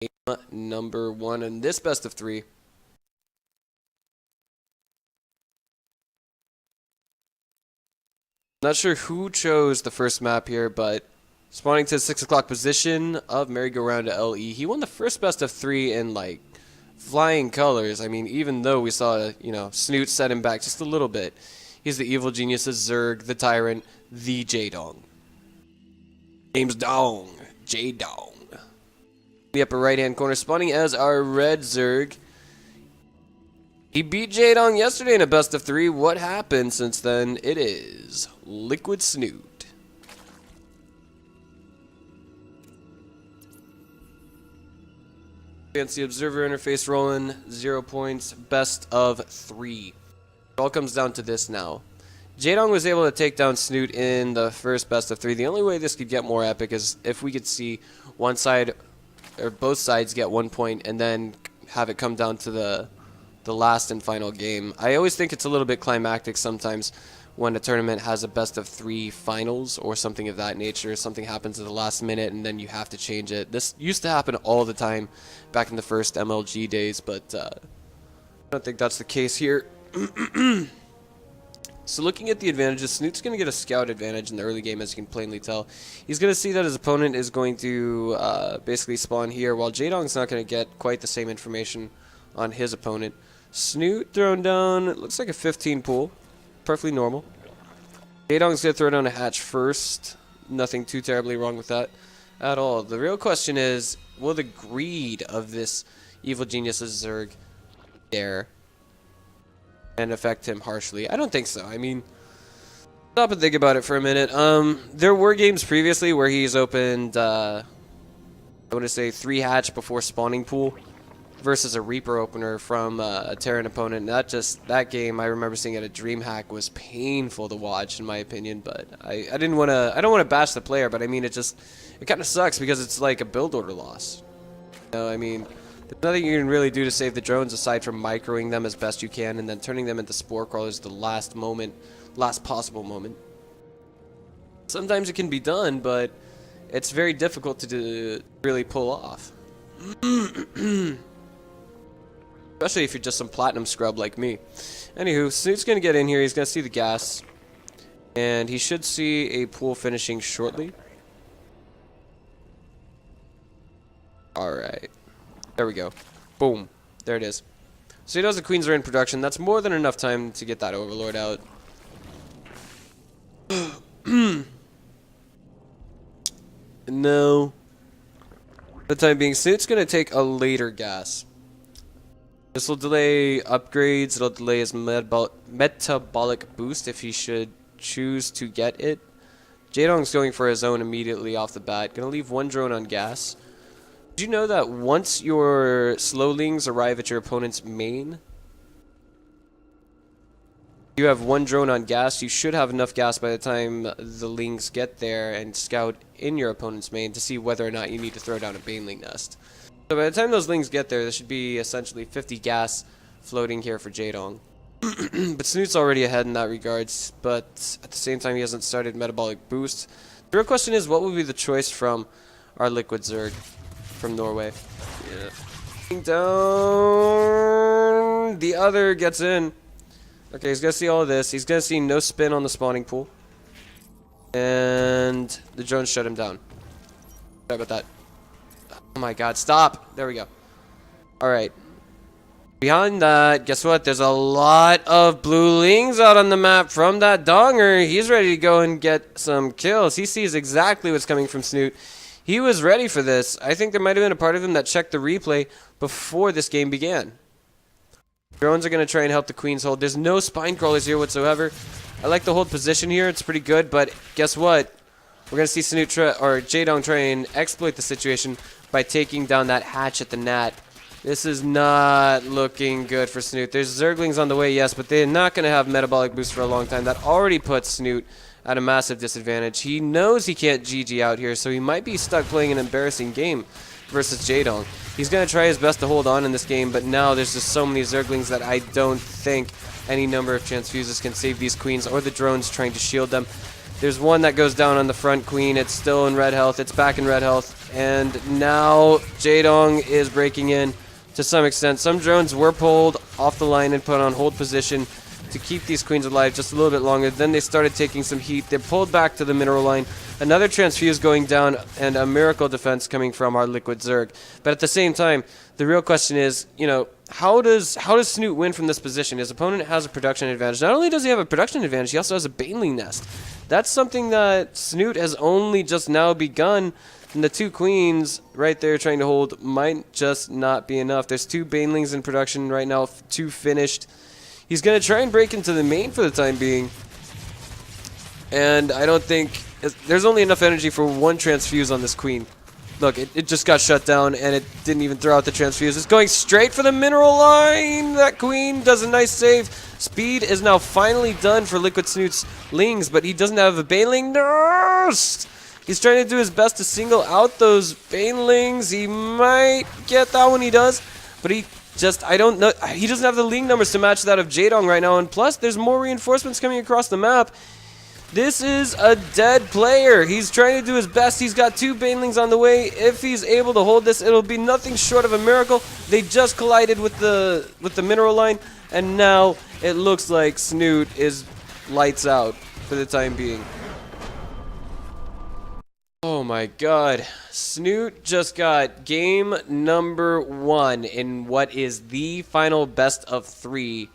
game number 1 in this best of 3. Not sure who chose the first map here, but spawning to the 6 o'clock position of merry-go-round to LE. He won the first best of 3 in, like, flying colors. I mean, even though we saw, Snute set him back just a little bit. He's the evil geniuses, Zerg, the tyrant, the Jaedong. Jaedong. The upper right-hand corner, spawning as our red Zerg. He beat Jaedong yesterday in a best of 3. What happened since then? It is LiquidSnute. Fancy observer interface rolling, 0 points, best of 3. It all comes down to this now. Jaedong was able to take down Snute in the first best of 3. The only way this could get more epic is if we could see one side or both sides get 1 point and then have it come down to the last and final game. I always think it's a little bit climactic sometimes when a tournament has a best of 3 finals or something of that nature. Something happens at the last minute and then you have to change it. This used to happen all the time back in the first MLG days, but I don't think that's the case here. So looking at the advantages, Snute's going to get a scout advantage in the early game, as you can plainly tell. He's going to see that his opponent is going to basically spawn here, while Jaedong's not going to get quite the same information on his opponent. Snute thrown down, it looks like a 15 pool. Perfectly normal. Jaedong's going to throw down a hatch first. Nothing too terribly wrong with that at all. The real question is, will the greed of this evil genius's Zerg there and affect him harshly? I don't think so. I mean, stop and think about it for a minute. There were games previously where he's opened, I want to say 3 hatch before spawning pool versus a Reaper opener from a Terran opponent. And that game I remember seeing at a DreamHack was painful to watch in my opinion. But I don't want to bash the player, but I mean it kind of sucks because it's like a build order loss. I mean, there's nothing you can really do to save the drones aside from microing them as best you can and then turning them into spore crawlers at the last possible moment. Sometimes it can be done, but it's very difficult to really pull off. Especially if you're just some platinum scrub like me. Anywho, Snute's going to get in here. He's going to see the gas. And he should see a pool finishing shortly. Alright. There we go. Boom. There it is. So he knows the queens are in production. That's more than enough time to get that overlord out. No. For the time being, Snute's going to take a later gas. This will delay upgrades, it'll delay his metabolic boost if he should choose to get it. Jaedong's going for his own immediately off the bat. Gonna leave 1 drone on gas. Did you know that once your slowlings arrive at your opponent's main, you have 1 drone on gas? You should have enough gas by the time the lings get there and scout in your opponent's main to see whether or not you need to throw down a baneling nest. So by the time those lings get there should be essentially 50 gas floating here for Jaedong. But Snute's already ahead in that regards, but at the same time he hasn't started metabolic boost. The real question is, what will be the choice from our Liquid Zerg from Norway? Yeah. Down. The other gets in. Okay, he's going to see all of this. He's going to see no spin on the spawning pool. And the drones shut him down. Sorry about that. Oh my god, stop! There we go. Alright. Behind that, guess what? There's a lot of blue lings out on the map from that donger. He's ready to go and get some kills. He sees exactly what's coming from Snute. He was ready for this. I think there might have been a part of him that checked the replay before this game began. Drones are going to try and help the queens hold. There's no spine crawlers here whatsoever. I like the hold position here. It's pretty good, but guess what? We're going to see Snute or Jaedong try and exploit the situation by taking down that hatch at the Nat. This is not looking good for Snute. There's Zerglings on the way, yes, but they're not going to have metabolic boost for a long time. That already puts Snute at a massive disadvantage. He knows he can't GG out here, so he might be stuck playing an embarrassing game versus Jaedong. He's going to try his best to hold on in this game, but now there's just so many Zerglings that I don't think any number of transfuses can save these queens or the drones trying to shield them. There's one that goes down on the front queen. It's still in red health. It's back in red health. And now Jaedong is breaking in to some extent. Some drones were pulled off the line and put on hold position to keep these queens alive just a little bit longer. Then they started taking some heat. They're pulled back to the mineral line. Another transfuse going down and a miracle defense coming from our Liquid Zerg. But at the same time, the real question is, you know, how does Snute win from this position? His opponent has a production advantage. Not only does he have a production advantage, he also has a Baneling nest. That's something that Snute has only just now begun. And the 2 queens right there trying to hold might just not be enough. There's 2 Banelings in production right now, 2 finished. He's going to try and break into the main for the time being. And I don't think... There's only enough energy for 1 transfuse on this queen. Look, it just got shut down, and it didn't even throw out the transfuse. It's going straight for the mineral line. That queen does a nice save. Speed is now finally done for LiquidSnute's Lings, but he doesn't have a Baneling nest. He's trying to do his best to single out those Banelings. He might get that one, he does. But he just, I don't know. He doesn't have the Ling numbers to match that of Jaedong right now. And plus, there's more reinforcements coming across the map. This is a dead player. He's trying to do his best. He's got 2 Banelings on the way. If he's able to hold this, it'll be nothing short of a miracle. They just collided with the mineral line, and now it looks like Snute is lights out for the time being. Oh my god. Snute just got game number 1 in what is the final best of 3